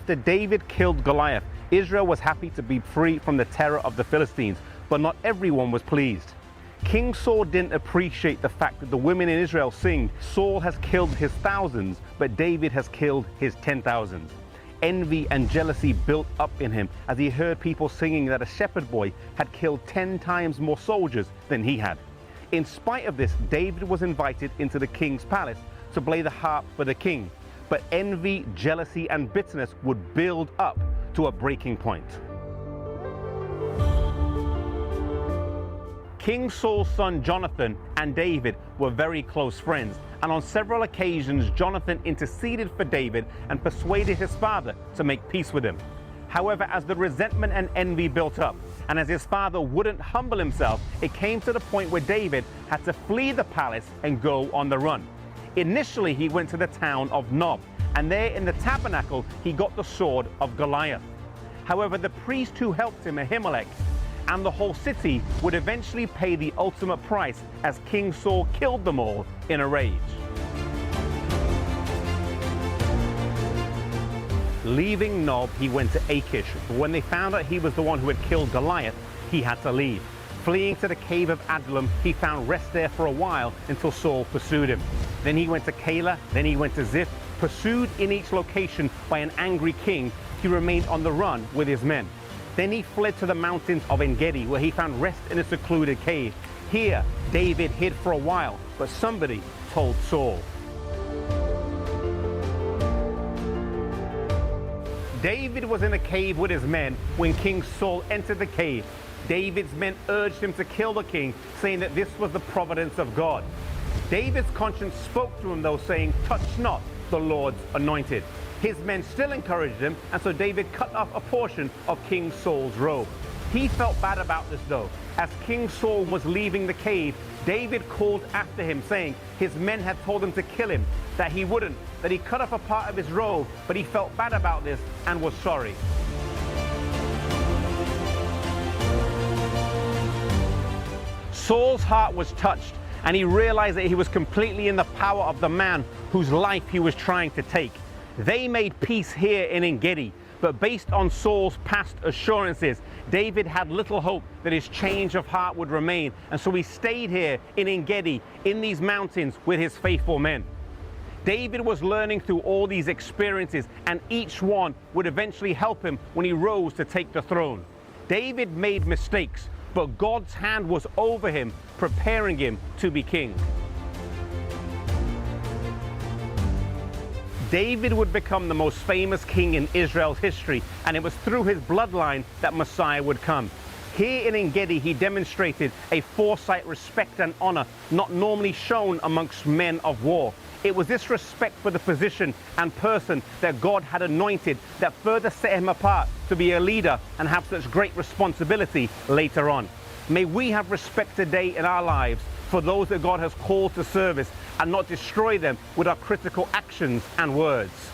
After David killed Goliath, Israel was happy to be free from the terror of the Philistines, but not everyone was pleased. King Saul didn't appreciate the fact that the women in Israel sing, "Saul has killed his thousands, but David has killed his 10,000s." Envy and jealousy built up in him as he heard people singing that a shepherd boy had killed 10 times more soldiers than he had. In spite of this, David was invited into the king's palace to play the harp for the king. But envy, jealousy, and bitterness would build up to a breaking point. King Saul's son Jonathan and David were very close friends, and on several occasions Jonathan interceded for David and persuaded his father to make peace with him. However, as the resentment and envy built up, and as his father wouldn't humble himself, it came to the point where David had to flee the palace and go on the run. Initially, he went to the town of Nob, and there in the tabernacle he got the sword of Goliath. However, the priest who helped him, Ahimelech, and the whole city would eventually pay the ultimate price as King Saul killed them all in a rage. Leaving Nob, he went to Achish, but when they found out he was the one who had killed Goliath, he had to leave. Fleeing to the cave of Adullam, he found rest there for a while until Saul pursued him. Then he went to Keilah, then he went to Ziph. Pursued in each location by an angry king, he remained on the run with his men. Then he fled to the mountains of Ghedi, where he found rest in a secluded cave. Here, David hid for a while, but somebody told Saul. David was in a cave with his men when King Saul entered the cave. David's men urged him to kill the king, saying that this was the providence of God. David's conscience spoke to him, though, saying, "Touch not the Lord's anointed." His men still encouraged him, and so David cut off a portion of King Saul's robe. He felt bad about this, though. As King Saul was leaving the cave, David called after him, saying his men had told him to kill him, that he wouldn't, that he cut off a part of his robe, but he felt bad about this and was sorry. Saul's heart was touched, and he realized that he was completely in the power of the man whose life he was trying to take. They made peace here in Ghedi, but based on Saul's past assurances, David had little hope that his change of heart would remain, and so he stayed here in Ghedi, in these mountains, with his faithful men. David was learning through all these experiences, and each one would eventually help him when he rose to take the throne. David made mistakes, but God's hand was over him, preparing him to be king. David would become the most famous king in Israel's history, and it was through his bloodline that Messiah would come. Here in Ghedi, he demonstrated a foresight, respect, and honor not normally shown amongst men of war. It was this respect for the position and person that God had anointed that further set him apart to be a leader and have such great responsibility later on. May we have respect today in our lives for those that God has called to service and not destroy them with our critical actions and words.